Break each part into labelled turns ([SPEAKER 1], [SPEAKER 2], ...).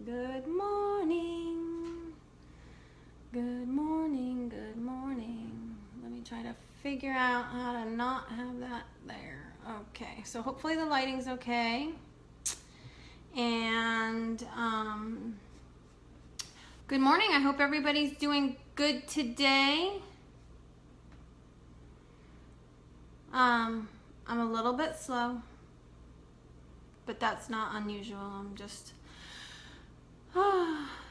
[SPEAKER 1] Good morning. Good morning. Good morning. Let me try to figure out how to not have that there. Okay, so hopefully the lighting's okay. And good morning. I hope everybody's doing good today. I'm a little bit slow, but that's not unusual. I'm just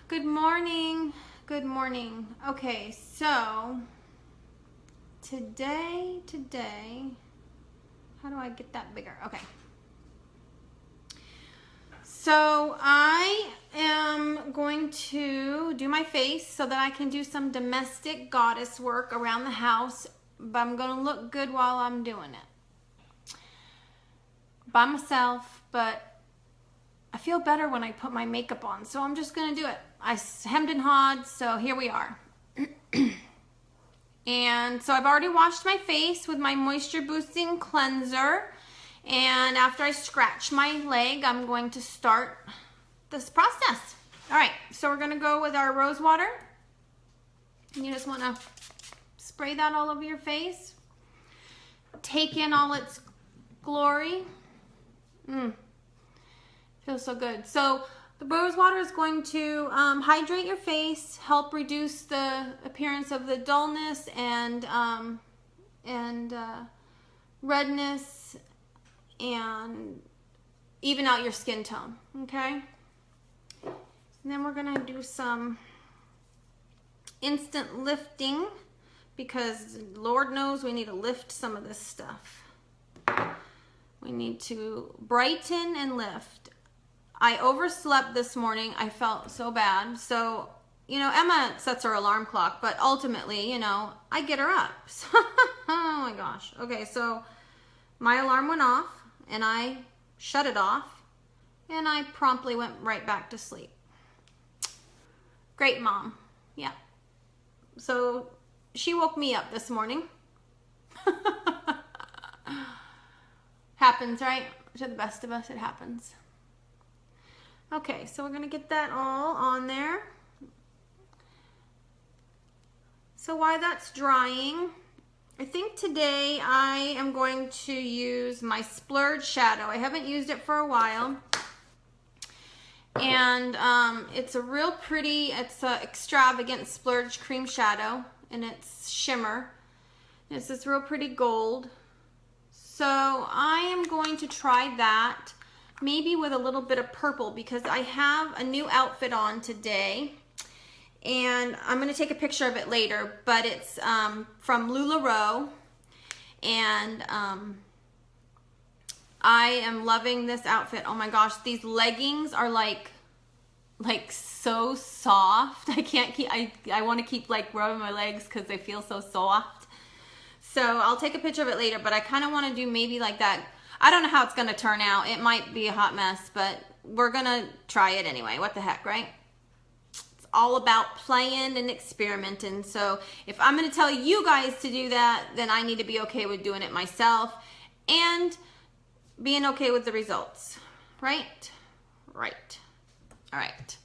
[SPEAKER 1] good morning. Good morning. Okay, so today, how do I get that bigger? Okay. So I am going to do my face so that I can do some domestic goddess work around the house, but I'm going to look good while I'm doing it. By myself, but I feel better when I put my makeup on, so I'm just going to do it. I hemmed and hawed, so here we are. And so I've already washed my face with my moisture boosting cleanser. And after I scratch my leg, I'm going to start this process. All right, so we're going to go with our rose water. You just want to spray that all over your face. Take in all its glory. Feels so good. So the rose water is going to hydrate your face, help reduce the appearance of the dullness and redness, and even out your skin tone. Okay. And then we're gonna do some instant lifting because Lord knows we need to lift some of this stuff. We need to brighten and lift. I overslept this morning. I felt so bad. So, you know, Emma sets her alarm clock, but ultimately, you know, I get her up. Oh my gosh. Okay, so my alarm went off and I shut it off and I promptly went right back to sleep. Great mom. Yeah. So she woke me up this morning. Happens, right? To the best of us, it happens. Okay, so we're going to get that all on there. So while that's drying, I think today I am going to use my Splurge shadow. I haven't used it for a while. And it's a real pretty, it's an extravagant Splurge cream shadow, and it's shimmer. And it's this real pretty gold. So I am going to try that. Maybe with a little bit of purple because I have a new outfit on today and I'm going to take a picture of it later, but it's from LuLaRoe, and I am loving this outfit. Oh my gosh, these leggings are like so soft. I can't keep, I want to keep like rubbing my legs because they feel so soft. So I'll take a picture of it later, but I kind of want to do maybe like that. I don't know how it's going to turn out. It might be a hot mess, but we're going to try it anyway. What the heck, right? It's all about playing and experimenting. So if I'm going to tell you guys to do that, then I need to be okay with doing it myself and being okay with the results, right? Right. All right.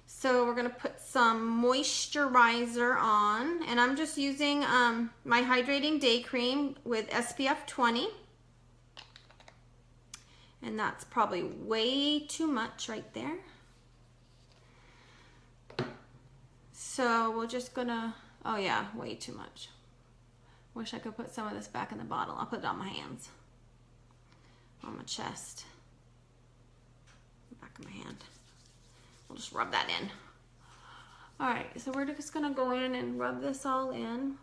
[SPEAKER 1] So we're going to put some moisturizer on, and I'm just using my hydrating day cream with SPF 20. And that's probably way too much right there. So we're just gonna, oh yeah, way too much. Wish I could put some of this back in the bottle. I'll put it on my hands, on my chest, back of my hand. We'll just rub that in. All right, so we're just gonna go in and rub this all in.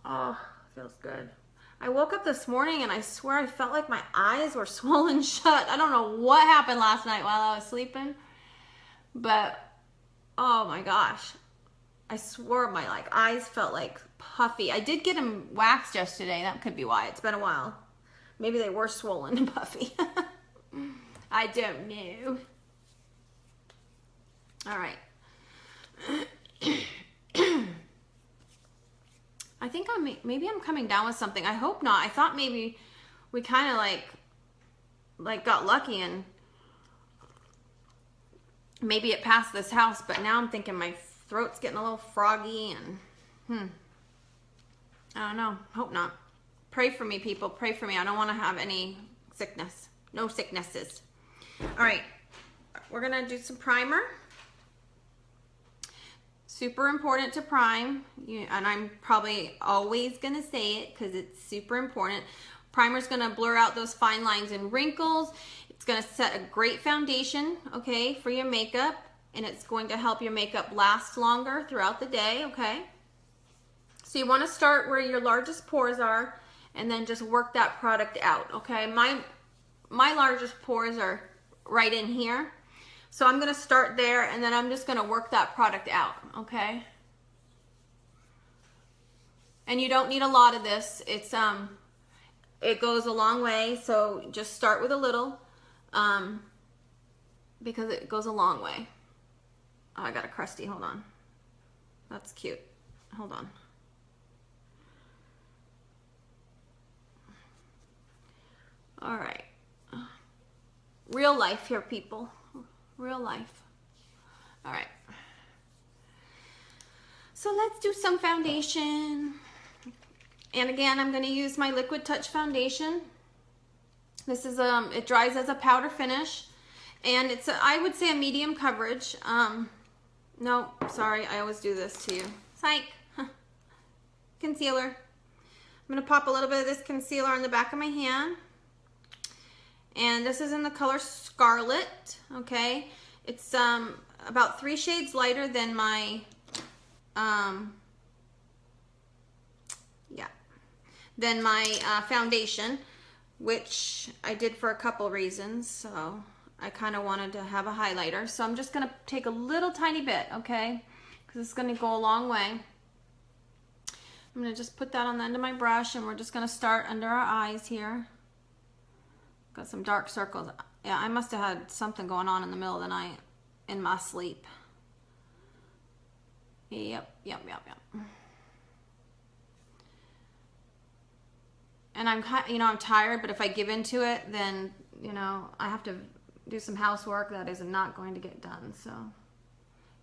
[SPEAKER 1] Oh, feels good. I woke up this morning and I swear I felt like my eyes were swollen shut. I don't know what happened last night while I was sleeping, but oh my gosh. I swore my eyes felt like puffy. I did get them waxed yesterday. That could be why. It's been a while. Maybe they were swollen and puffy. I don't know. All right. I think maybe I'm coming down with something. I hope not. I thought maybe we kind of like got lucky and maybe it passed this house, but now I'm thinking my throat's getting a little froggy and I don't know. Hope not. Pray for me, people. Pray for me. I don't want to have any sickness. No sicknesses. All right. We're going to do some primer. Super important to prime. And I'm probably always going to say it because it's super important. Primer's going to blur out those fine lines and wrinkles. It's going to set a great foundation, okay, for your makeup. And it's going to help your makeup last longer throughout the day, okay? So you want to start where your largest pores are and then just work that product out, okay? My largest pores are right in here. So I'm going to start there and then I'm just going to work that product out, okay? And you don't need a lot of this. It's it goes a long way, so just start with a little because it goes a long way. Oh, I got a crusty, hold on. That's cute. Hold on. All right. Real life here, people. Real life. All right. So let's do some foundation. And again, I'm going to use my Liquid Touch foundation. This is it dries as a powder finish, and it's I would say a medium coverage. No, sorry, I always do this to you. Psych. Concealer. I'm going to pop a little bit of this concealer on the back of my hand. And this is in the color Scarlet, okay? It's about 3 shades lighter than my, foundation, which I did for a couple reasons. So I kind of wanted to have a highlighter. So I'm just going to take a little tiny bit, okay? Because it's going to go a long way. I'm going to just put that on the end of my brush, and we're just going to start under our eyes here. Got some dark circles. Yeah, I must have had something going on in the middle of the night in my sleep. Yep. And I'm tired, but if I give into it, then, I have to do some housework that is not going to get done, so.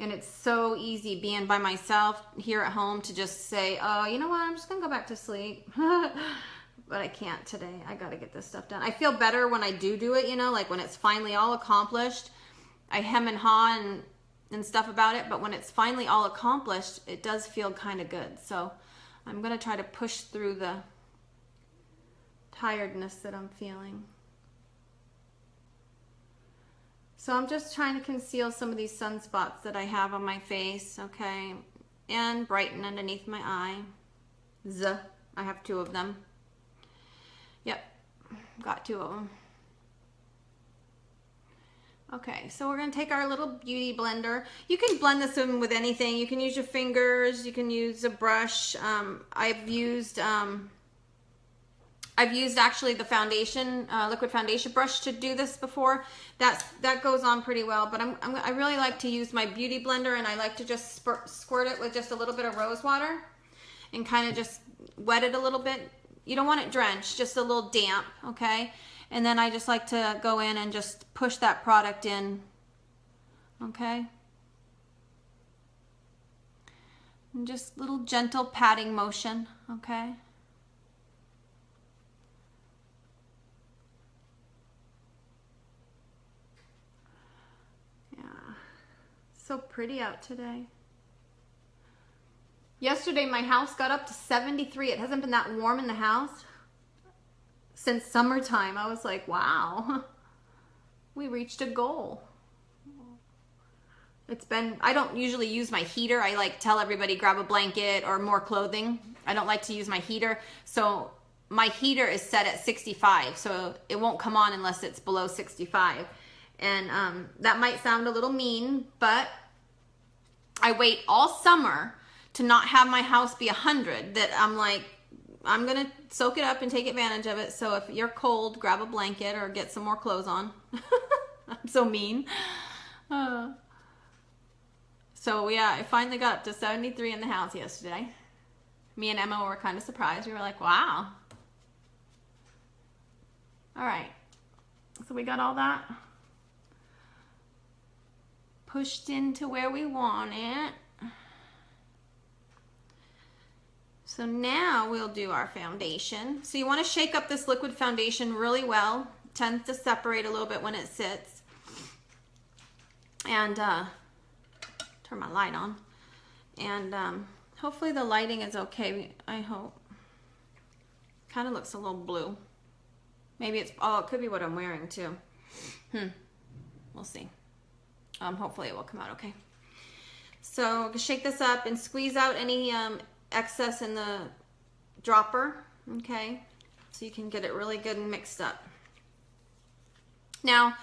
[SPEAKER 1] And it's so easy being by myself here at home to just say, oh, you know what, I'm just going to go back to sleep. But I can't today. I got to get this stuff done. I feel better when I do it, like when it's finally all accomplished. I hem and haw and stuff about it, but when it's finally all accomplished, it does feel kind of good. So I'm going to try to push through the tiredness that I'm feeling. So I'm just trying to conceal some of these sunspots that I have on my face, okay? And brighten underneath my eye. I have 2 of them. Yep, got 2 of them. Okay, so we're going to take our little beauty blender. You can blend this in with anything. You can use your fingers. You can use a brush. I've used actually the foundation, liquid foundation brush to do this before. That goes on pretty well, but I really like to use my beauty blender, and I like to just squirt it with just a little bit of rose water and kind of just wet it a little bit. You don't want it drenched, just a little damp, okay? And then I just like to go in and just push that product in, okay? And just little gentle patting motion, okay? Yeah, so pretty out today. Yesterday, my house got up to 73. It hasn't been that warm in the house since summertime. I was like, wow, we reached a goal. I don't usually use my heater. I like tell everybody grab a blanket or more clothing. I don't like to use my heater. So my heater is set at 65. So it won't come on unless it's below 65. And that might sound a little mean, but I wait all summer to not have my house be 100, that I'm like, I'm going to soak it up and take advantage of it. So if you're cold, grab a blanket or get some more clothes on. I'm so mean. So yeah, I finally got up to 73 in the house yesterday. Me and Emma were kind of surprised. We were like, wow. All right. So we got all that pushed into where we want it. So now we'll do our foundation. So you want to shake up this liquid foundation really well. It tends to separate a little bit when it sits. And turn my light on. And hopefully the lighting is okay, I hope. Kind of looks a little blue. Maybe it's, oh, it could be what I'm wearing too. We'll see. Hopefully it will come out okay. So shake this up and squeeze out any excess in the dropper, okay? So you can get it really good and mixed up. Now,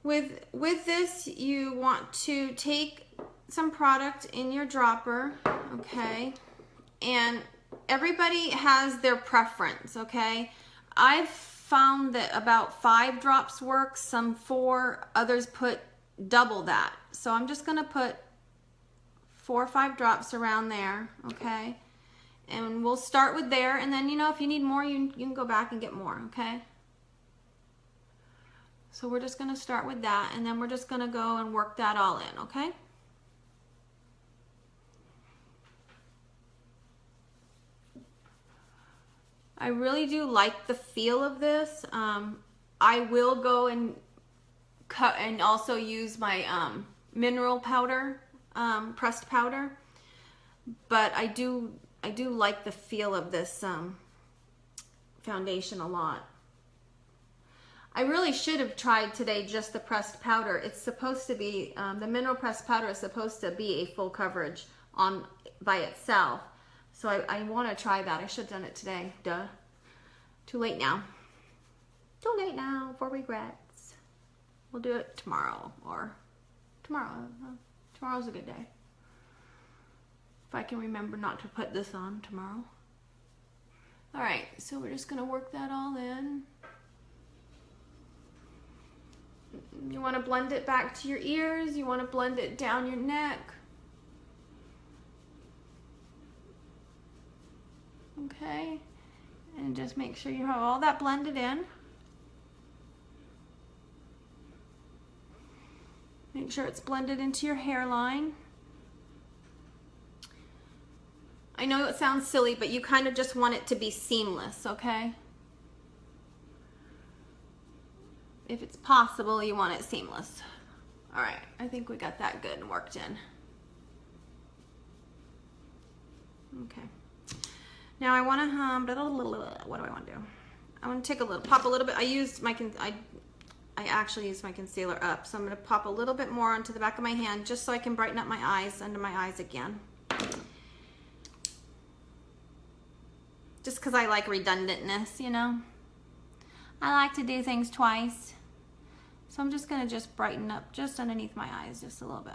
[SPEAKER 1] with this, you want to take some product in your dropper, okay? And everybody has their preference, okay? I've found that about 5 drops works, some 4, others put double that. So I'm just gonna put 4 or 5 drops around there, okay? And we'll start with there, and then, you know, if you need more, you can go back and get more, okay? So we're just gonna start with that, and then we're just gonna go and work that all in, okay? I really do like the feel of this. I will go and cut and also use my mineral powder, pressed powder, but I do like the feel of this foundation a lot. I really should have tried today just the pressed powder. It's supposed to be, the mineral pressed powder is supposed to be a full coverage on by itself. So I want to try that. I should have done it today. Duh. Too late now. Too late now for regrets. We'll do it tomorrow or tomorrow. Tomorrow's a good day. If I can remember not to put this on tomorrow. All right, so we're just going to work that all in. You want to blend it back to your ears. You want to blend it down your neck. Okay, and just make sure you have all that blended in. Make sure it's blended into your hairline. I know it sounds silly, but you kind of just want it to be seamless, okay? If it's possible, you want it seamless. All right, I think we got that good and worked in. Okay. Now I want to, what do I want to do? I want to take a little, pop a little bit. I actually used my concealer up, so I'm going to pop a little bit more onto the back of my hand just so I can brighten up my eyes, under my eyes again. Just because I like redundantness, you know. I like to do things twice. So I'm just going to just brighten up just underneath my eyes just a little bit.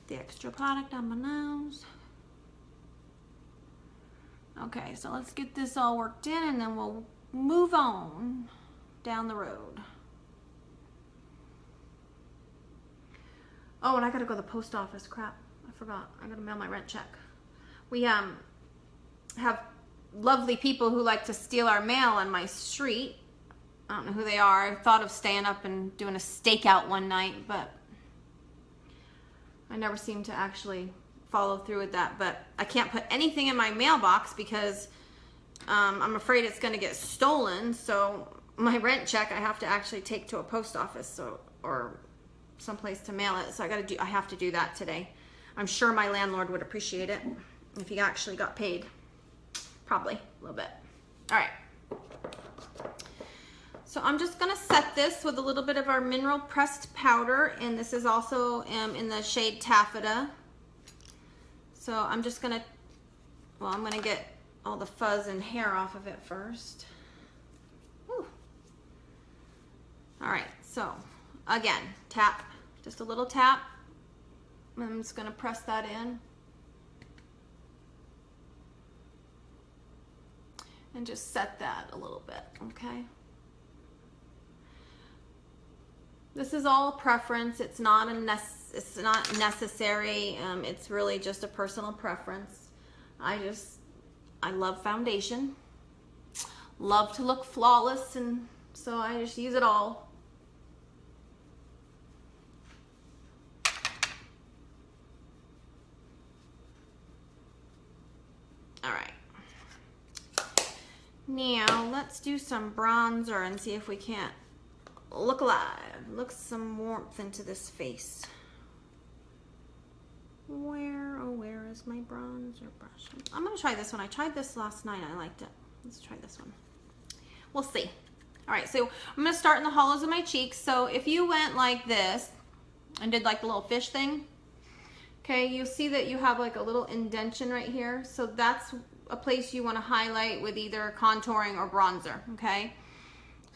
[SPEAKER 1] The extra product on my nose. Okay, so let's get this all worked in and then we'll move on down the road. Oh, and I gotta go to the post office. Crap, I forgot. I gotta mail my rent check. We have lovely people who like to steal our mail on my street. I don't know who they are. I thought of staying up and doing a stakeout one night, but I never seem to actually follow through with that. But I can't put anything in my mailbox because I'm afraid it's going to get stolen. So my rent check I have to actually take to a post office or someplace to mail it. So I have to do that today. I'm sure my landlord would appreciate it if he actually got paid. Probably a little bit. All right. So I'm just going to set this with a little bit of our mineral pressed powder, and this is also in the shade Taffeta. So I'm just going to, well, I'm going to get all the fuzz and hair off of it first. Whew. All right, so again, tap, just a little tap. I'm just going to press that in. And just set that a little bit, okay? This is all preference. It's not it's not necessary. It's really just a personal preference. I love foundation. Love to look flawless, and so I just use it all. All right. Now let's do some bronzer and see if we can't look alive. Look some warmth into this face. Where is my bronzer brush? I'm gonna try this one. I tried this last night. I liked it. Let's try this one. We'll see. All right, so I'm gonna start in the hollows of my cheeks. So if you went like this and did like the little fish thing, okay, you'll see that you have like a little indentation right here. So that's a place you wanna highlight with either contouring or bronzer, okay?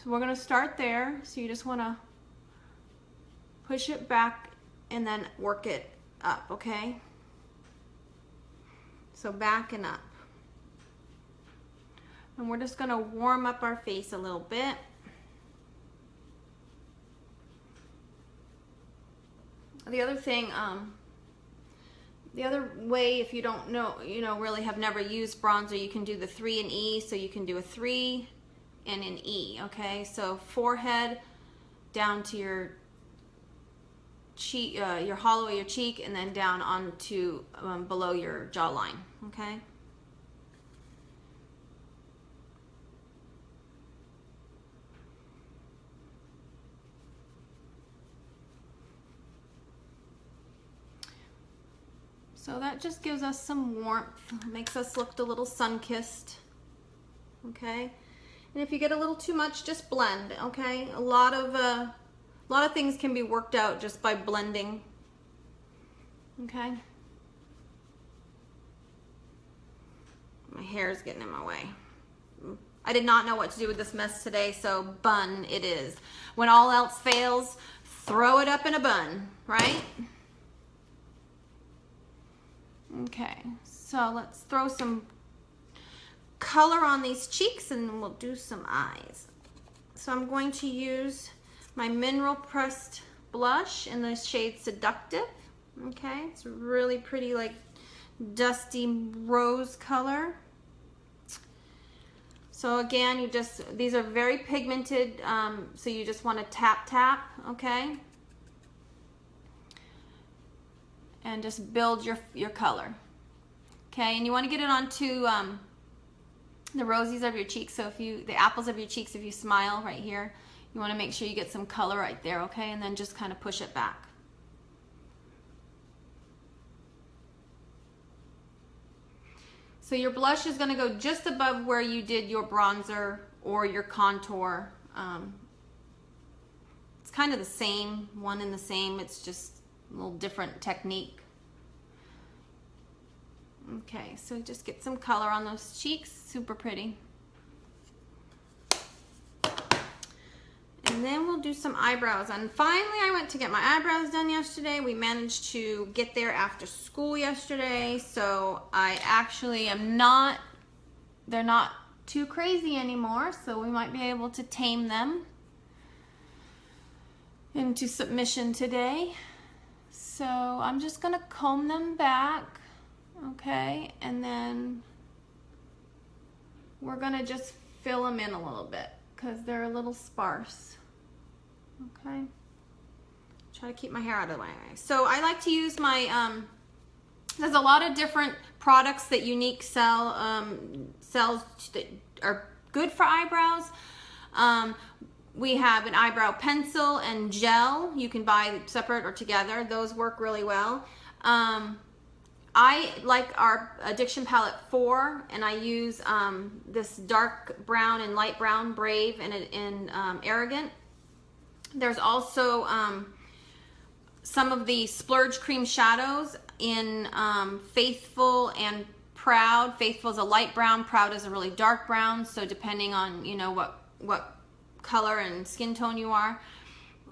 [SPEAKER 1] So we're gonna start there. So you just wanna push it back and then work it up, okay? So back and up. And we're just gonna warm up our face a little bit. The other thing, the other way, if you don't know, really have never used bronzer, you can do the 3 and E. So you can do a 3 and an E, okay? So forehead down to your cheek, your hollow of your cheek, and then down onto below your jawline, okay? So that just gives us some warmth, makes us look a little sun-kissed, okay? And if you get a little too much, just blend, okay? A lot of things can be worked out just by blending, okay? My hair is getting in my way. I did not know what to do with this mess today, so bun it is. When all else fails, throw it up in a bun, right? Okay, so let's throw some color on these cheeks and we'll do some eyes. So I'm going to use my mineral pressed blush in the shade Seductive. Okay, it's really pretty, like dusty rose color. So again, these are very pigmented, so you just want to tap, okay? And just build your color. Okay, and you want to get it onto the rosies of your cheeks. So the apples of your cheeks, if you smile right here, you want to make sure you get some color right there, okay? And then just kind of push it back. So your blush is going to go just above where you did your bronzer or your contour. It's kind of the same, one and the same. It's just a little different technique. Okay, so just get some color on those cheeks. Super pretty. And then we'll do some eyebrows. And finally, I went to get my eyebrows done yesterday. We managed to get there after school yesterday. So I actually they're not too crazy anymore. So we might be able to tame them into submission today. So I'm just gonna comb them back, okay? And then we're gonna just fill them in a little bit because they're a little sparse, okay? Try to keep my hair out of the way. So I like to use my, there's a lot of different products that Unique sells that are good for eyebrows. We have an eyebrow pencil and gel. You can buy separate or together. Those work really well. I like our Addiction Palette 4, and I use this dark brown and light brown Brave and Arrogant. There's also some of the Splurge cream shadows in Faithful and Proud. Faithful is a light brown, Proud is a really dark brown. So depending on what color and skin tone you are.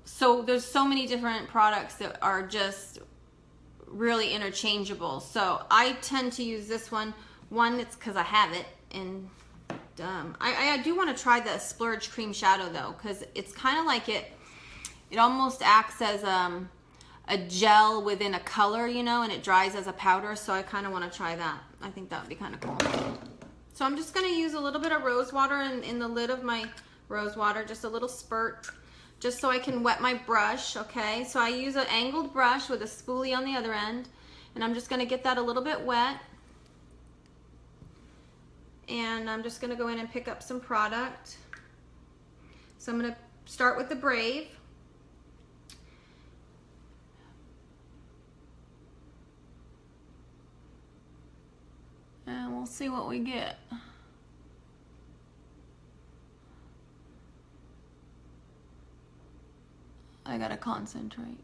[SPEAKER 1] So there's so many different products that are just really interchangeable. So I tend to use this one. One, it's because I have it, and I do want to try the Splurge cream shadow though, because it's kind of like it almost acts as a gel within a color, you know, and it dries as a powder. So I kind of want to try that. I think that would be kind of cool. So I'm just going to use a little bit of rose water in the lid of my rose water, just a little spurt, just so I can wet my brush, okay? So I use an angled brush with a spoolie on the other end, and I'm just going to get that a little bit wet. And I'm just going to go in and pick up some product. So I'm going to start with the Brave. And we'll see what we get. I gotta concentrate.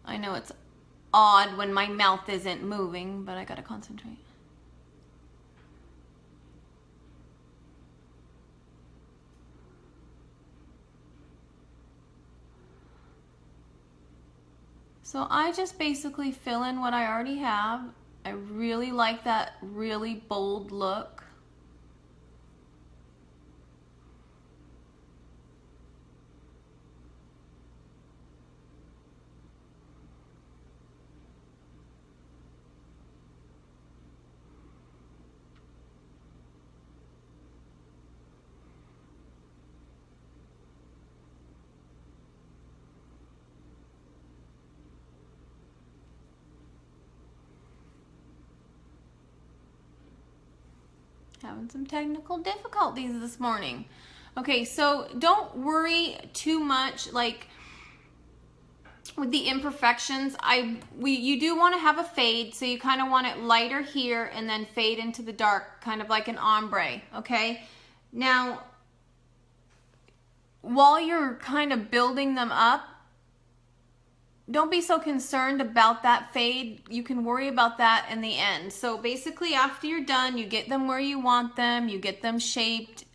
[SPEAKER 1] I know it's odd when my mouth isn't moving, but I gotta concentrate. So I just basically fill in what I already have. I really like that really bold look. Having some technical difficulties this morning. Okay, so don't worry too much like with the imperfections. You do want to have a fade, so you kind of want it lighter here and then fade into the dark, kind of like an ombre, okay? Now, while you're kind of building them up, don't be so concerned about that fade. You can worry about that in the end. So basically after you're done, you get them where you want them, you get them shaped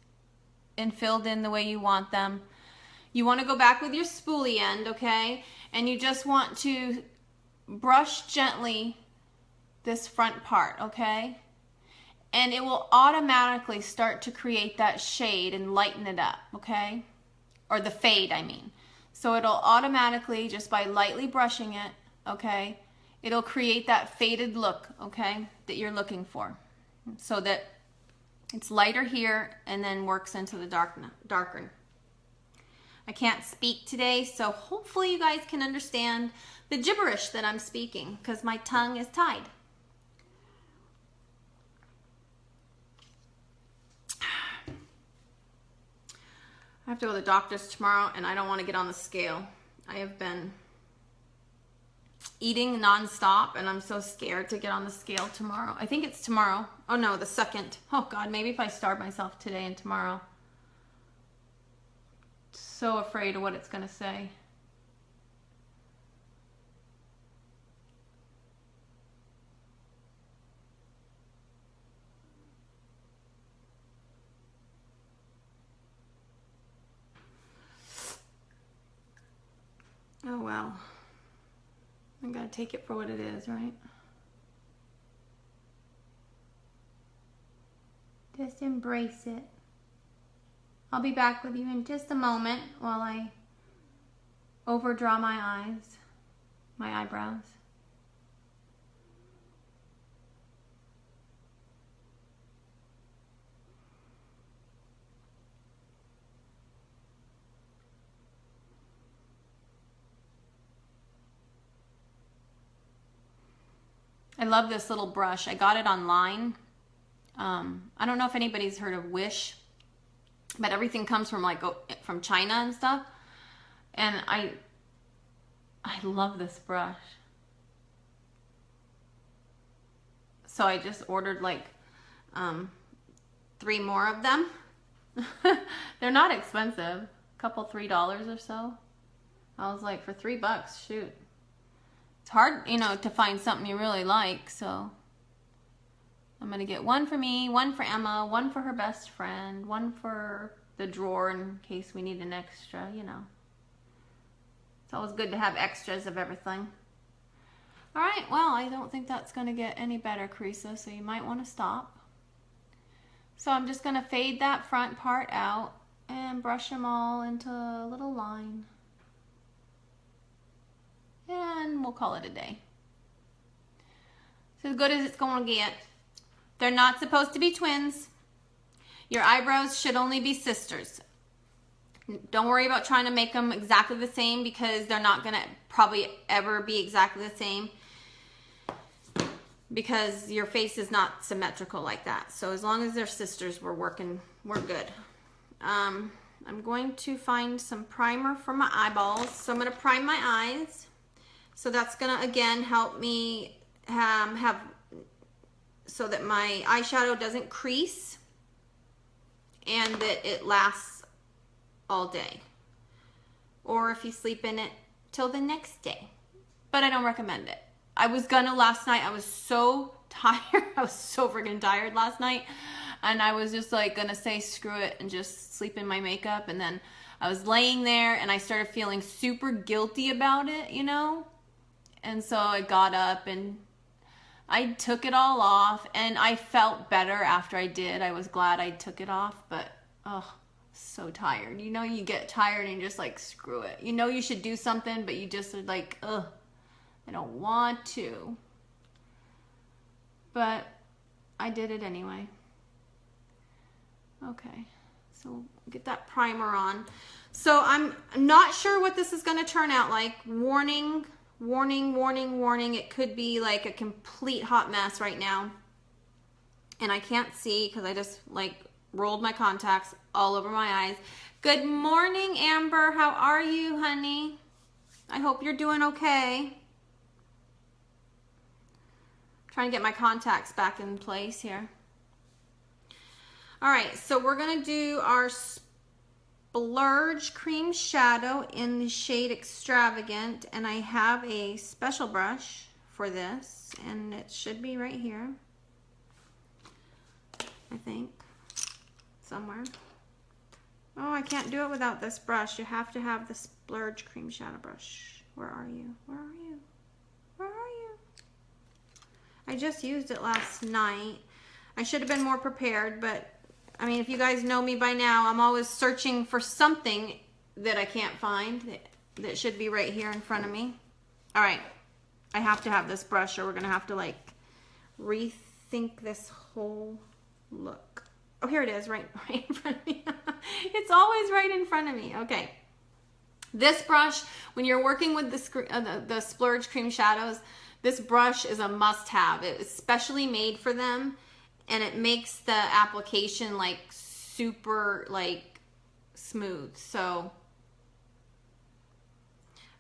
[SPEAKER 1] and filled in the way you want them. You want to go back with your spoolie end, okay? And you just want to brush gently this front part, okay? And it will automatically start to create that shade and lighten it up, okay? Or the fade, I mean. So it'll automatically, just by lightly brushing it, okay, it'll create that faded look, okay, that you're looking for. So that it's lighter here and then works into the darker. I can't speak today, so hopefully you guys can understand the gibberish that I'm speaking because my tongue is tied. I have to go to the doctor's tomorrow and I don't want to get on the scale. I have been eating nonstop and I'm so scared to get on the scale tomorrow. I think it's tomorrow. Oh no, the 2nd. Oh God, maybe if I starve myself today and tomorrow. So afraid of what it's going to say. Oh well, I gotta take it for what it is, right? Just embrace it. I'll be back with you in just a moment while I overdraw my eyes, my eyebrows. I love this little brush. I got it online. I don't know if anybody's heard of Wish, but everything comes from from China and stuff. And I love this brush. So I just ordered like 3 more of them. They're not expensive. A couple $3 or so. I was like, for $3, shoot. It's hard, you know, to find something you really like, so I'm going to get one for me, one for Emma, one for her best friend, one for the drawer in case we need an extra, you know. It's always good to have extras of everything. All right, well, I don't think that's going to get any better, Carissa, so you might want to stop. So I'm just gonna fade that front part out and brush them all into a little line. And we'll call it a day. So as good as it's gonna get. They're not supposed to be twins. Your eyebrows should only be sisters. Don't worry about trying to make them exactly the same because they're not gonna probably ever be exactly the same because your face is not symmetrical like that. So as long as they're sisters, we're good. I'm going to find some primer for my eyeballs. So I'm gonna prime my eyes. So that's gonna, again, help me have so that my eyeshadow doesn't crease and that it lasts all day. Or if you sleep in it till the next day. But I don't recommend it. I was gonna last night. I was so tired. I was so freaking tired last night. And I was just like gonna say screw it and just sleep in my makeup. And then I was laying there and I started feeling super guilty about it, you know? And so I got up and I took it all off and I felt better after I did. I was glad I took it off, but oh, so tired. You know, you get tired and you're just like, screw it. You know you should do something, but you just are like, ugh, I don't want to. But I did it anyway. Okay, so get that primer on. So I'm not sure what this is gonna turn out like. Warning, warning, warning, warning. It could be like a complete hot mess right now. And I can't see because I just like rolled my contacts all over my eyes. Good morning, Amber. How are you, honey? I hope you're doing okay. Trying to get my contacts back in place here. All right, so we're gonna do our Splurge cream shadow in the shade Extravagant, and I have a special brush for this, and it should be right here, I think, somewhere. Oh, I can't do it without this brush. You have to have the Splurge cream shadow brush. Where are you? Where are you? Where are you? I just used it last night. I should have been more prepared, but I mean, if you guys know me by now, I'm always searching for something that I can't find that should be right here in front of me. All right, I have to have this brush or we're gonna have to like rethink this whole look. Oh, here it is, right in front of me. It's always right in front of me. Okay, this brush, when you're working with the Splurge cream shadows, this brush is a must-have. It's specially made for them. And it makes the application like super like smooth. So,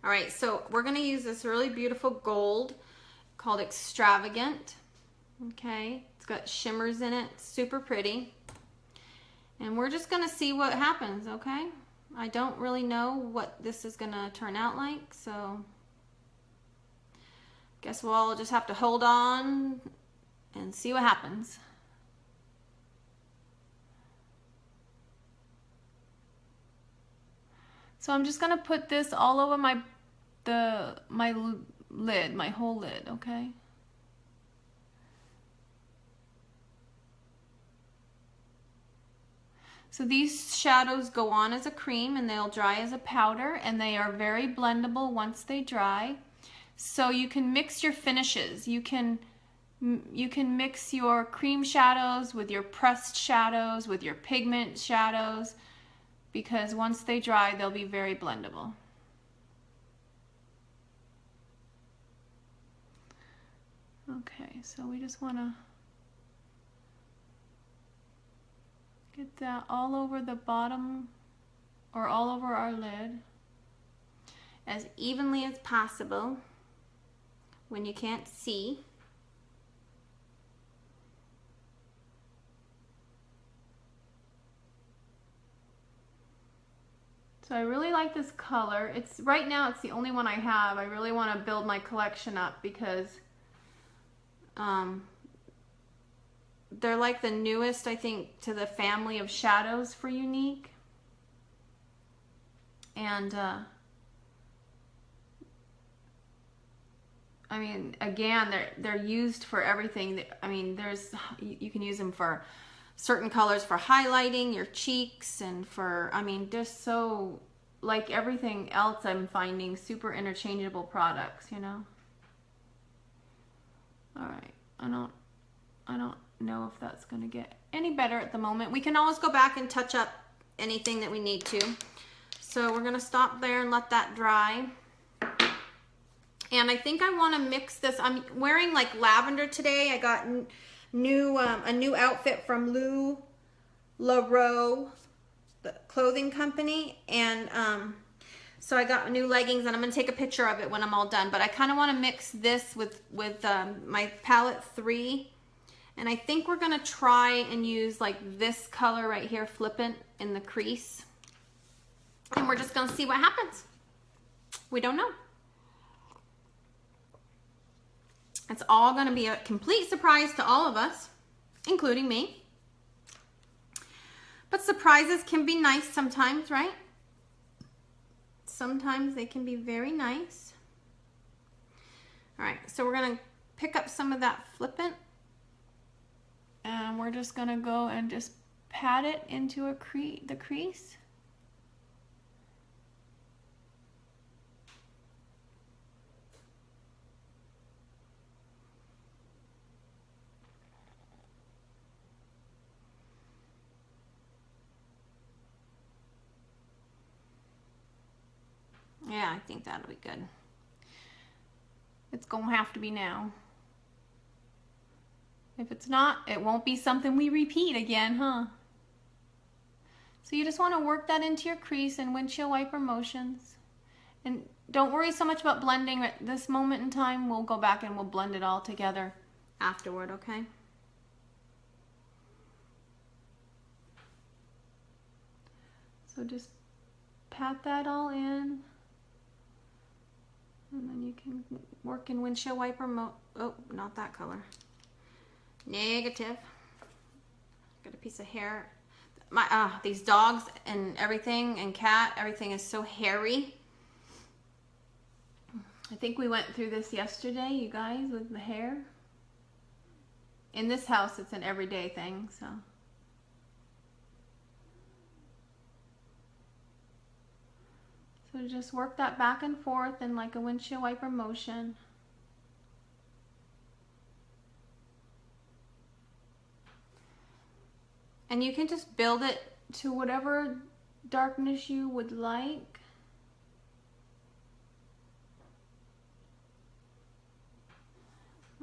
[SPEAKER 1] all right, so we're gonna use this really beautiful gold called Extravagant. Okay, it's got shimmers in it, super pretty. And we're just gonna see what happens, okay? I don't really know what this is gonna turn out like, so guess we'll all just have to hold on and see what happens. So I'm just gonna put this all over my lid, my whole lid, okay? So these shadows go on as a cream and they'll dry as a powder, and they are very blendable once they dry. So you can mix your finishes. You can mix your cream shadows with your pressed shadows, with your pigment shadows, because once they dry, they'll be very blendable. Okay, so we just want to get that all over the bottom or all over our lid as evenly as possible when you can't see. So I really like this color. It's right now it's the only one I have. I really want to build my collection up because they're like the newest, I think, to the family of shadows for Unique. And I mean, again, they're used for everything. I mean, you can use them for certain colors for highlighting your cheeks and for, I mean, just so, like everything else I'm finding, super interchangeable products, you know. All right, I don't know if that's gonna get any better at the moment. We can always go back and touch up anything that we need to. So we're gonna stop there and let that dry. And I think I wanna mix this. I'm wearing like lavender today. I got a new outfit from LuLaRoe, the clothing company. And so I got new leggings and I'm gonna take a picture of it when I'm all done. But I kinda wanna mix this with my palette 3. And I think we're gonna try and use like this color right here, Flippant, in the crease. And we're just gonna see what happens. We don't know. It's all gonna be a complete surprise to all of us, including me. But surprises can be nice sometimes, right? Sometimes they can be very nice. All right, so we're gonna pick up some of that Flippant and we're just gonna go and just pat it into the crease. Yeah, I think that'll be good. It's gonna have to be now. If it's not, it won't be something we repeat again, huh? So you just want to work that into your crease and windshield wiper motions. And don't worry so much about blending at this moment in time. We'll go back and we'll blend it all together afterward, okay? So just pat that all in. And then you can work in windshield wiper mode. Oh, not that color. Negative. Got a piece of hair. These dogs and everything, and cat, everything is so hairy. I think we went through this yesterday, you guys, with the hair. In this house, it's an everyday thing, so. So just work that back and forth in like a windshield wiper motion. And you can just build it to whatever darkness you would like.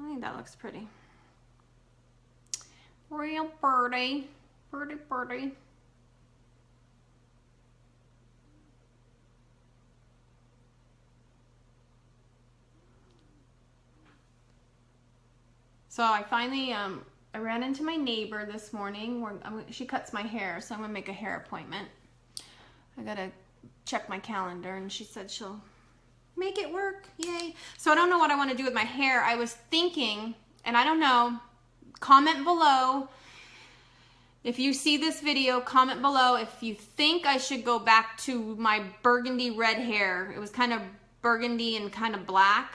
[SPEAKER 1] I think that looks pretty. Real pretty. Pretty, pretty. So I finally, I ran into my neighbor this morning. She cuts my hair, so I'm gonna make a hair appointment. I gotta check my calendar, and she said she'll make it work, yay. So I don't know what I wanna do with my hair. I was thinking, and I don't know, comment below. If you see this video, comment below if you think I should go back to my burgundy red hair. It was kind of burgundy and kind of black.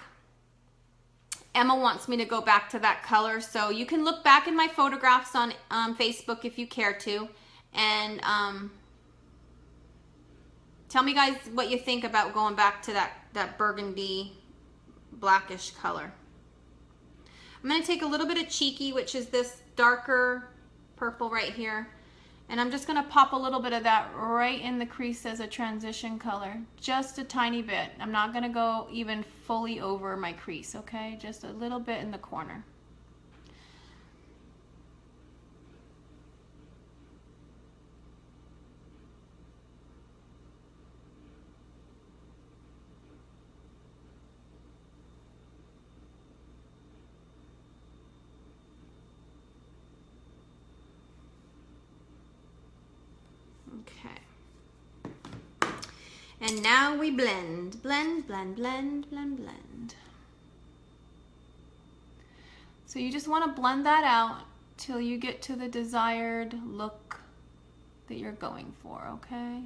[SPEAKER 1] Emma wants me to go back to that color, so you can look back in my photographs on Facebook if you care to, and tell me guys what you think about going back to that burgundy blackish color. I'm going to take a little bit of Cheeky, which is this darker purple right here, and I'm just going to pop a little bit of that right in the crease as a transition color, just a tiny bit. I'm not going to go even fully over my crease, okay? Just a little bit in the corner. Okay. And now we blend, blend, blend, blend, blend, blend. So you just want to blend that out till you get to the desired look that you're going for, okay?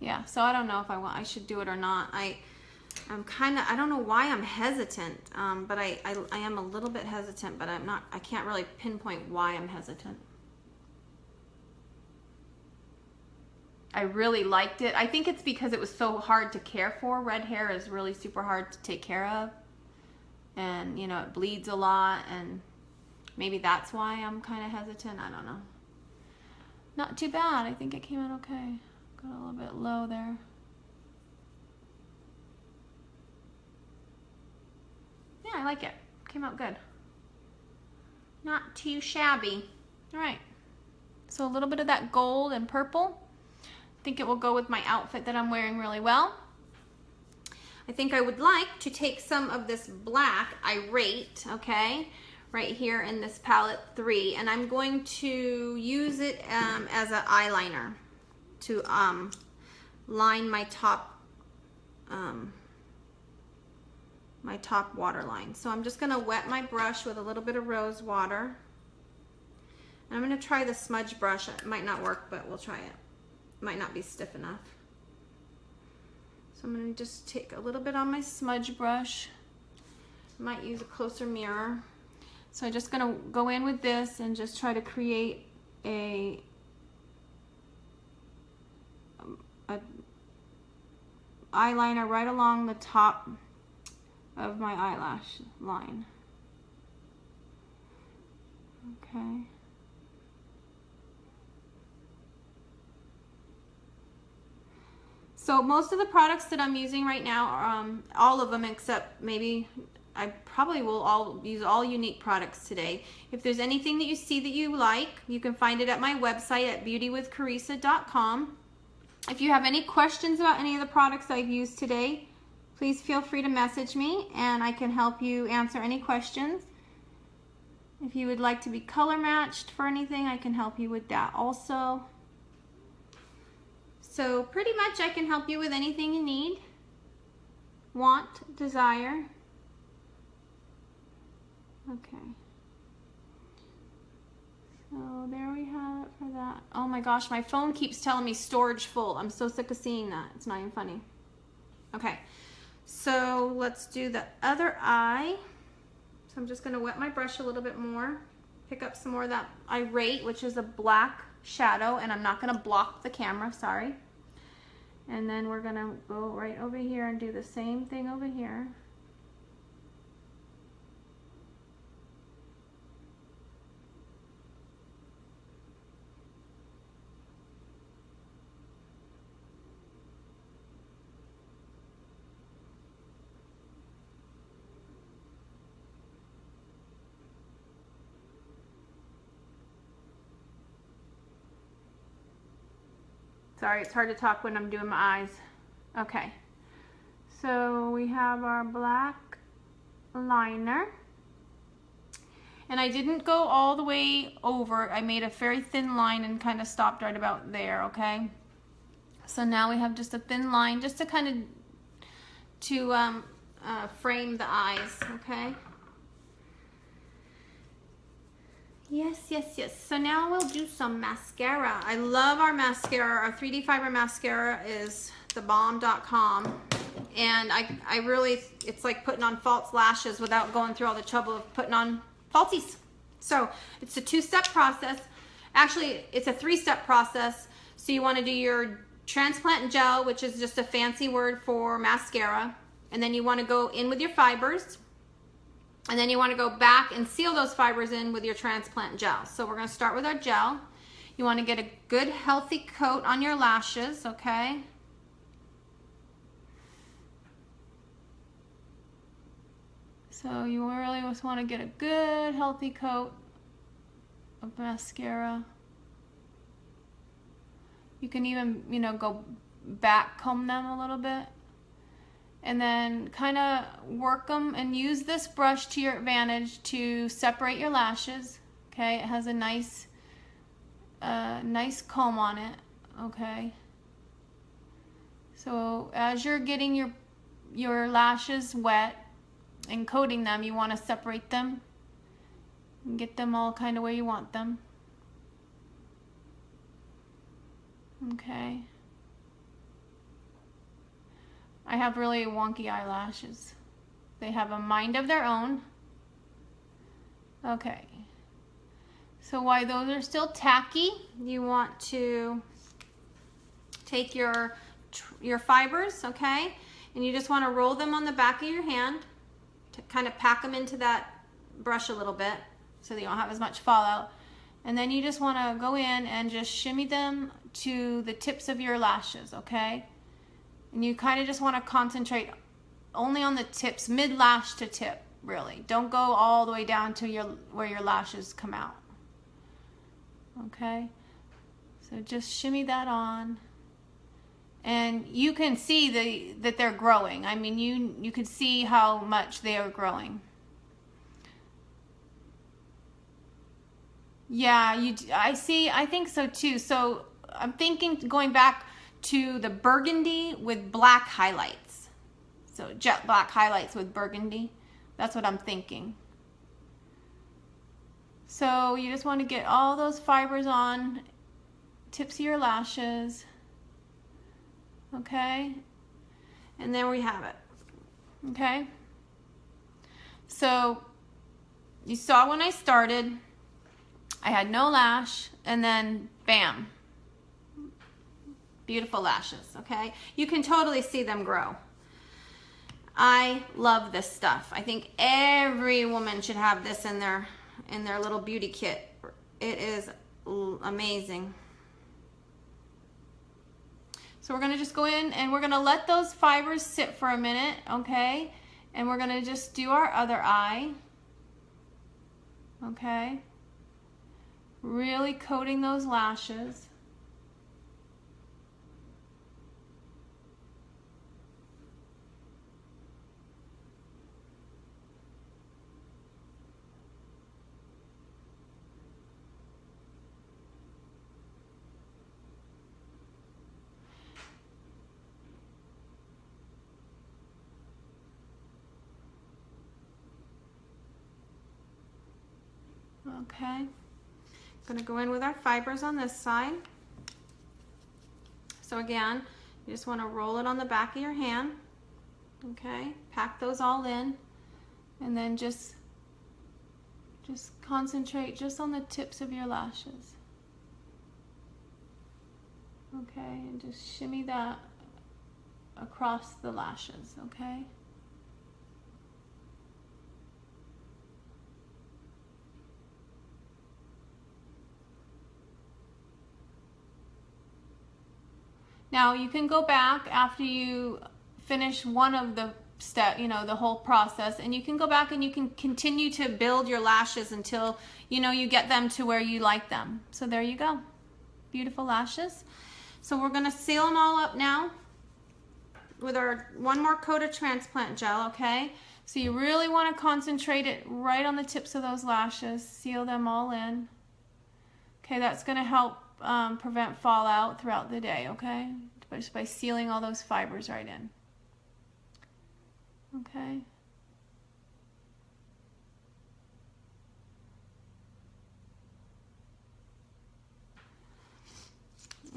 [SPEAKER 1] yeah, so I don't know if I should do it or not. I'm kind of, I don't know why I'm hesitant, but I am a little bit hesitant, but I can't really pinpoint why I'm hesitant. I really liked it. I think it's because it was so hard to care for. Red hair is really super hard to take care of. And, you know, it bleeds a lot, and maybe that's why I'm kind of hesitant. I don't know. Not too bad. I think it came out okay. Got a little bit low there. Yeah, I like it. Came out good. Not too shabby. All right. So a little bit of that gold and purple. I think it will go with my outfit that I'm wearing really well. I think I would like to take some of this black Irate, okay, right here in this palette 3, and I'm going to use it as an eyeliner to line my top waterline. So I'm just going to wet my brush with a little bit of rose water. And I'm going to try the smudge brush. It might not work, but we'll try it. Might not be stiff enough. So I'm going to just take a little bit on my smudge brush. Might use a closer mirror. So I'm just going to go in with this and just try to create a eyeliner right along the top of my eyelash line. Okay. So most of the products that I'm using right now are all of them except maybe I probably will use all Unique products today. If there's anything that you see that you like, you can find it at my website at beautywithcarissa.com. If you have any questions about any of the products I've used today, please feel free to message me and I can help you answer any questions. If you would like to be color matched for anything, I can help you with that also. So pretty much I can help you with anything you need, want, desire. Okay. So there we have it for that. Oh my gosh, my phone keeps telling me storage full. I'm so sick of seeing that. It's not even funny. Okay, so let's do the other eye. So I'm just going to wet my brush a little bit more. Pick up some more of that Irate, which is a black shadow, and I'm not going to block the camera, sorry. And then we're going to go right over here and do the same thing over here. Sorry, it's hard to talk when I'm doing my eyes. Okay, so we have our black liner. And I didn't go all the way over. I made a very thin line and kind of stopped right about there, okay? So now we have just a thin line just to kind of frame the eyes, okay? Yes, yes, yes. So now we'll do some mascara. I love our mascara. Our 3D Fiber Mascara is thebomb.com. And I really, it's like putting on false lashes without going through all the trouble of putting on falsies. So it's a 2-step process. Actually, it's a 3-step process. So you want to do your transplant gel, which is just a fancy word for mascara. And then you want to go in with your fibers. And then you want to go back and seal those fibers in with your transplant gel. So we're going to start with our gel. You want to get a good healthy coat on your lashes, okay? So you really just want to get a good healthy coat of mascara. You can even, you know, go back comb them a little bit. And then kind of work them and use this brush to your advantage to separate your lashes. Okay, it has a nice comb on it. Okay, so as you're getting your lashes wet and coating them, you want to separate them and get them all kind of where you want them. Okay. I have really wonky eyelashes. They have a mind of their own. Okay. So while those are still tacky, you want to take your fibers, okay? And you just want to roll them on the back of your hand to kind of pack them into that brush a little bit so that you don't have as much fallout. And then you just want to go in and just shimmy them to the tips of your lashes, okay? And you kind of just want to concentrate only on the tips, mid-lash to tip, really. Don't go all the way down to where your lashes come out. Okay? So just shimmy that on. And you can see that they're growing. I mean, you can see how much they are growing. Yeah, I think so too. So I'm thinking going back to the burgundy with black highlights. So jet black highlights with burgundy. That's what I'm thinking. So you just want to get all those fibers on tips of your lashes. Okay? And there we have it. Okay? So you saw when I started, I had no lash, and then bam, beautiful lashes, okay? You can totally see them grow. I love this stuff. I think every woman should have this in their little beauty kit. It is amazing. So we're gonna just go in and we're gonna let those fibers sit for a minute, okay? And we're gonna just do our other eye, okay? Really coating those lashes. Okay. Going to go in with our fibers on this side. So again, you just want to roll it on the back of your hand. Okay, pack those all in, and then just concentrate just on the tips of your lashes. Okay, and just shimmy that across the lashes, okay? Now you can go back after you finish one of the step, the whole process, and you can go back and you can continue to build your lashes until you get them to where you like them. So there you go, beautiful lashes. So we're gonna seal them all up now with our one more coat of transplant gel, okay? So you really want to concentrate it right on the tips of those lashes, seal them all in. Okay, that's gonna help prevent fallout throughout the day, okay? Just by sealing all those fibers right in. Okay.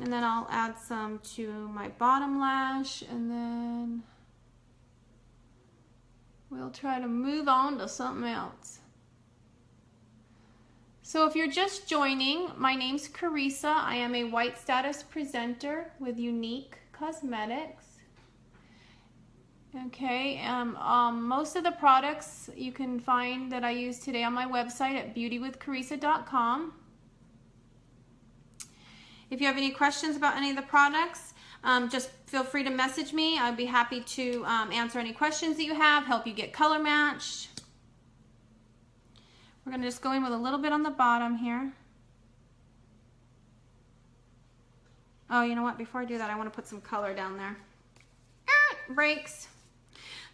[SPEAKER 1] And then I'll add some to my bottom lash, and then we'll try to move on to something else. So if you're just joining, my name's Carissa. I am a white status presenter with Unique Cosmetics. Okay, most of the products you can find that I use today on my website at beautywithcarissa.com. If you have any questions about any of the products, just feel free to message me. I'd be happy to answer any questions that you have, help you get color matched. We're going to just go in with a little bit on the bottom here. Oh, you know what? Before I do that, I want to put some color down there. Brakes.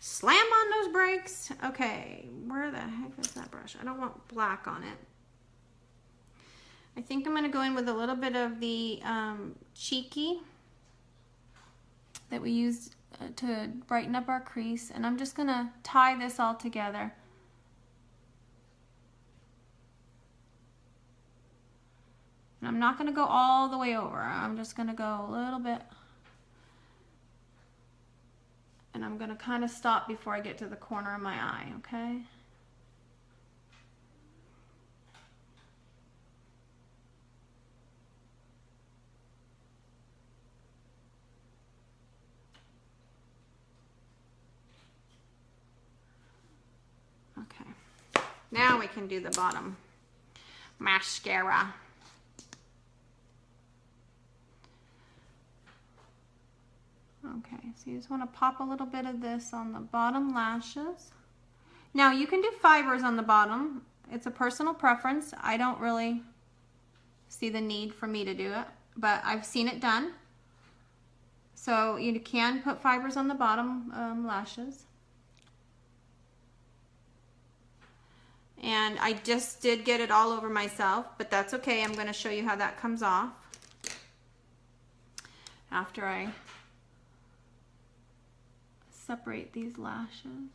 [SPEAKER 1] Slam on those brakes. Okay, where the heck is that brush? I don't want black on it. I think I'm going to go in with a little bit of the Cheeky that we used to brighten up our crease, and I'm just going to tie this all together. And I'm not going to go all the way over. I'm just going to go a little bit And I'm going to kind of stop before I get to the corner of my eye, okay? Okay. Now we can do the bottom mascara. Okay, so you just want to pop a little bit of this on the bottom lashes. Now you can do fibers on the bottom. It's a personal preference. I don't really see the need for me to do it, but I've seen it done. So you can put fibers on the bottom lashes. And I just did get it all over myself, but that's okay. I'm going to show you how that comes off after I separate these lashes.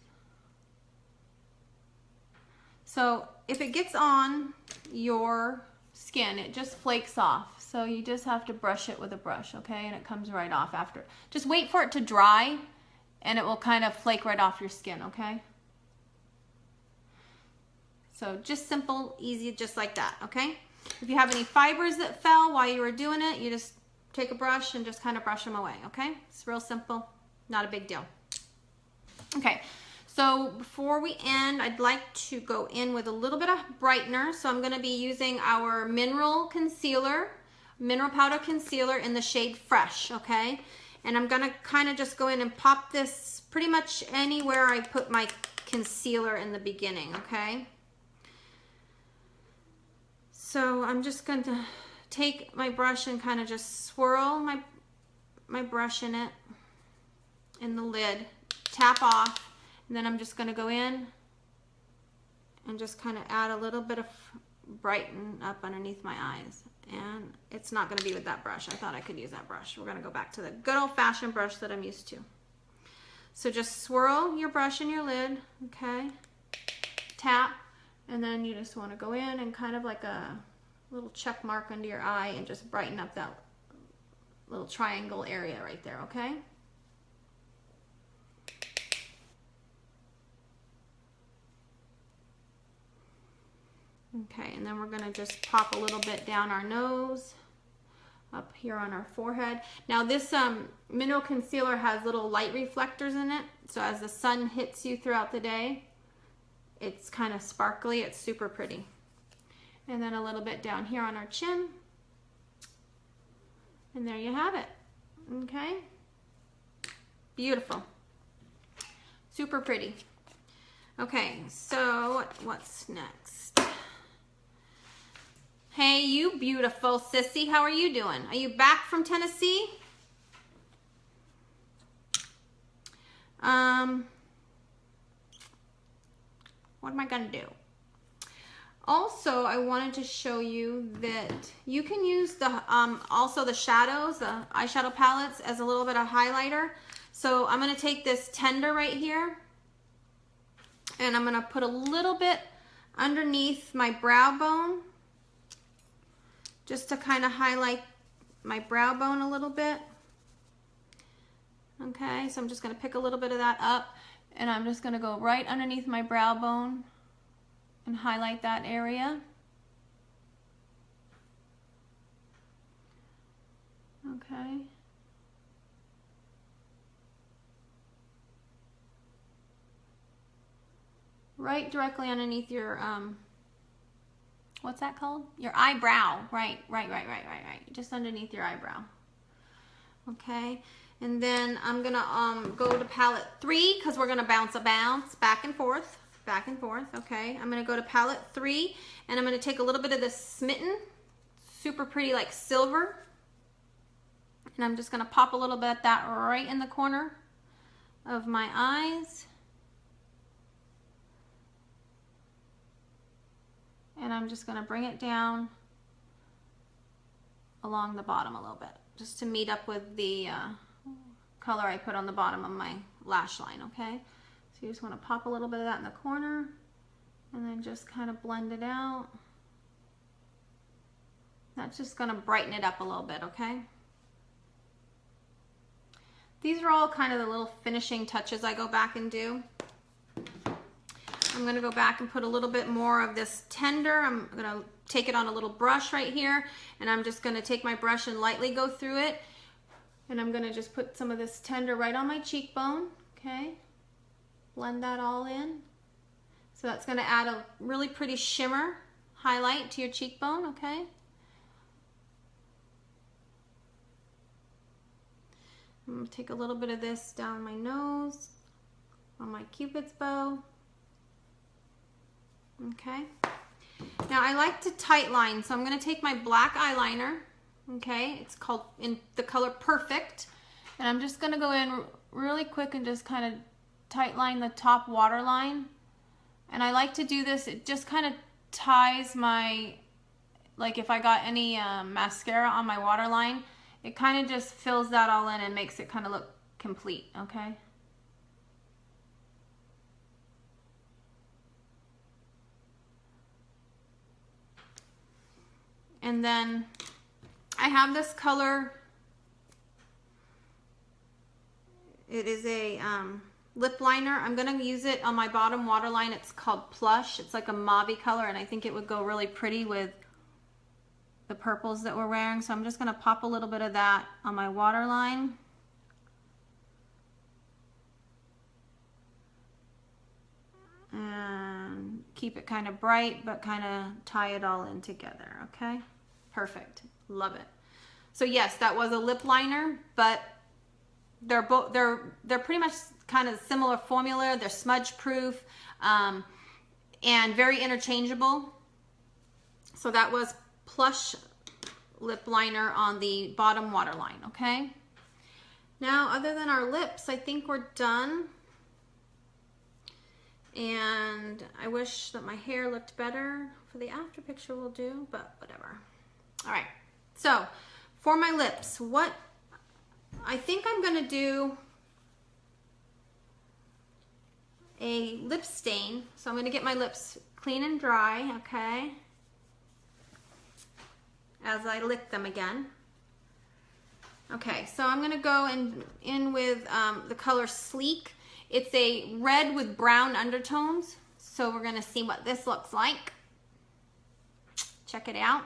[SPEAKER 1] So if it gets on your skin, it just flakes off. So you just have to brush it with a brush, okay? And it comes right off after. Just wait for it to dry and it will kind of flake right off your skin, okay? So just simple, easy, just like that, okay? If you have any fibers that fell while you were doing it, you just take a brush and just kind of brush them away, okay? It's real simple, not a big deal. Okay, so before we end, I'd like to go in with a little bit of brightener. So I'm going to be using our mineral concealer, mineral powder concealer in the shade Fresh, okay? And I'm going to kind of just go in and pop this pretty much anywhere I put my concealer in the beginning, okay? So I'm just going to take my brush and kind of just swirl my brush in it, in the lid, tap off, and then I'm just going to go in and just kind of add a little bit of brighten up underneath my eyes. And it's not going to be with that brush. I thought I could use that brush. We're going to go back to the good old-fashioned brush that I'm used to. So just swirl your brush in your lid, okay? Tap. And then you just want to go in and kind of like a little check mark under your eye and just brighten up that little triangle area right there, okay? Okay, and then we're going to just pop a little bit down our nose, up here on our forehead. Now this mineral concealer has little light reflectors in it, so as the sun hits you throughout the day, it's kind of sparkly. It's super pretty. And then a little bit down here on our chin. And there you have it. Okay? Beautiful. Super pretty. Okay, so what's next? Hey, you beautiful sissy. How are you doing? Are you back from Tennessee? What am I gonna do? Also, I wanted to show you that you can use the also the shadows, the eyeshadow palettes, as a little bit of highlighter. So I'm gonna take this Tender right here, and I'm gonna put a little bit underneath my brow bone, just to kind of highlight my brow bone a little bit. Okay, so I'm just gonna pick a little bit of that up. And I'm just going to go right underneath my brow bone and highlight that area. Okay. Right directly underneath your, what's that called? Your eyebrow. Right. Just underneath your eyebrow. Okay. And then I'm going to go to palette 3 because we're going to bounce back and forth, okay? I'm going to go to palette 3 and I'm going to take a little bit of this Smitten, super pretty like silver. And I'm just going to pop a little bit of that right in the corner of my eyes. And I'm just going to bring it down along the bottom a little bit just to meet up with the color I put on the bottom of my lash line, okay? So you just want to pop a little bit of that in the corner and then just kind of blend it out. That's just going to brighten it up a little bit, okay? These are all kind of the little finishing touches I go back and do. I'm gonna go back and put a little bit more of this tender. I'm gonna take it on a little brush right here, and I'm just gonna take my brush and lightly go through it. And I'm gonna just put some of this tender right on my cheekbone, okay? Blend that all in. So that's gonna add a really pretty shimmer highlight to your cheekbone, okay? I'm gonna take a little bit of this down my nose, on my Cupid's bow. Okay. Now I like to tight line, so I'm gonna take my black eyeliner, okay? It's called in the color Perfect. And I'm just gonna go in really quick and just kind of tight line the top waterline. And I like to do this, it just kind of ties my, like if I got any mascara on my waterline, it kind of just fills that all in and makes it kind of look complete, okay? And then I have this color. It is a lip liner. I'm gonna use it on my bottom waterline. It's called Plush. It's like a mauve color, and I think it would go really pretty with the purples that we're wearing. So I'm just gonna pop a little bit of that on my waterline. And keep it kind of bright, but kind of tie it all in together, okay? Perfect, love it. So yes, that was a lip liner, but they're pretty much kind of similar formula. They're smudge proof and very interchangeable. So that was Plush lip liner on the bottom waterline, okay? Now, other than our lips, I think we're done. And I wish that my hair looked better. For the after picture will do, but whatever. All right, so for my lips, what I think I'm gonna do a lip stain. So I'm gonna get my lips clean and dry, okay? As I lick them again. Okay, so I'm gonna go in with the color Sleek. It's a red with brown undertones. So we're gonna see what this looks like. Check it out.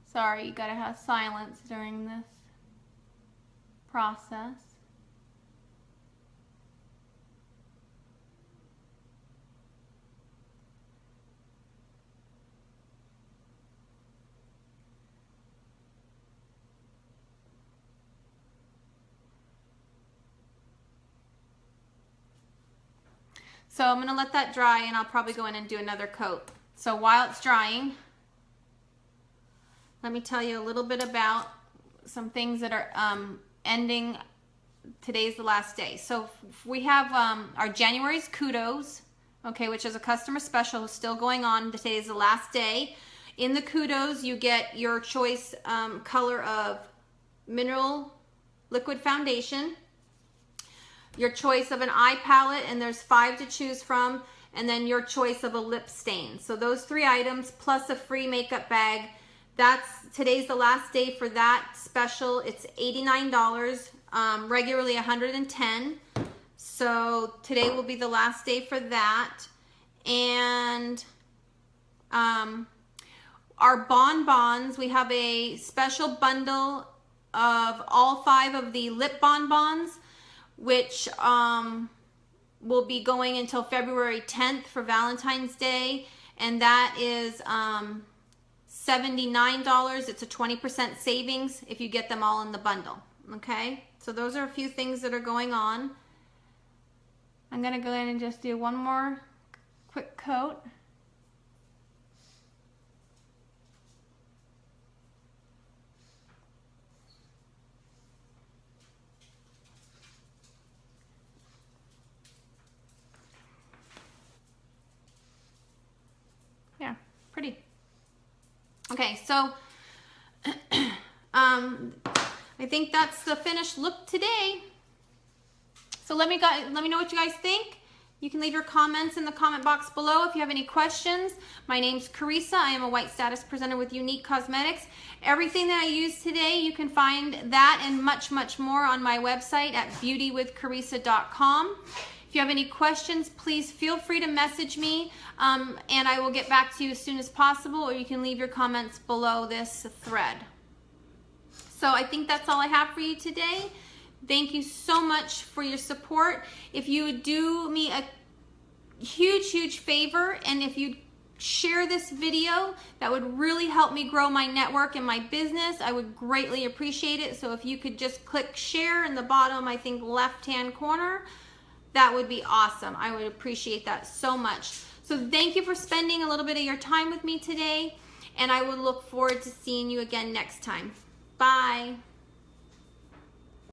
[SPEAKER 1] Sorry, you gotta have silence during this process. So I'm gonna let that dry and I'll probably go in and do another coat. So while it's drying, let me tell you a little bit about some things that are ending. Today's the last day. So we have our January's Kudos, okay, which is a customer special still going on. Today is the last day. In the Kudos, you get your choice color of mineral liquid foundation, your choice of an eye palette, and there's 5 to choose from, and then your choice of a lip stain. So those 3 items plus a free makeup bag. Today's the last day for that special. It's $89, regularly $110. So today will be the last day for that. And our bonbons, we have a special bundle of all 5 of the lip bonbons, which will be going until February 10th for Valentine's Day. And that is $79. It's a 20% savings if you get them all in the bundle, okay? So those are a few things that are going on. I'm gonna go in and just do one more quick coat. Okay, so I think that's the finished look today. So let me know what you guys think. You can leave your comments in the comment box below if you have any questions. My name's Carissa. I am a white status presenter with Unique Cosmetics. Everything that I used today, you can find that and much, much more on my website at beautywithcarissa.com. If you have any questions, please feel free to message me and I will get back to you as soon as possible, or you can leave your comments below this thread. So I think that's all I have for you today. Thank you so much for your support. If you would do me a huge, huge favor, and if you'd share this video, that would really help me grow my network and my business. I would greatly appreciate it. So if you could just click share in the bottom, I think, left-hand corner, that would be awesome. I would appreciate that so much. So thank you for spending a little bit of your time with me today, and I would look forward to seeing you again next time. Bye.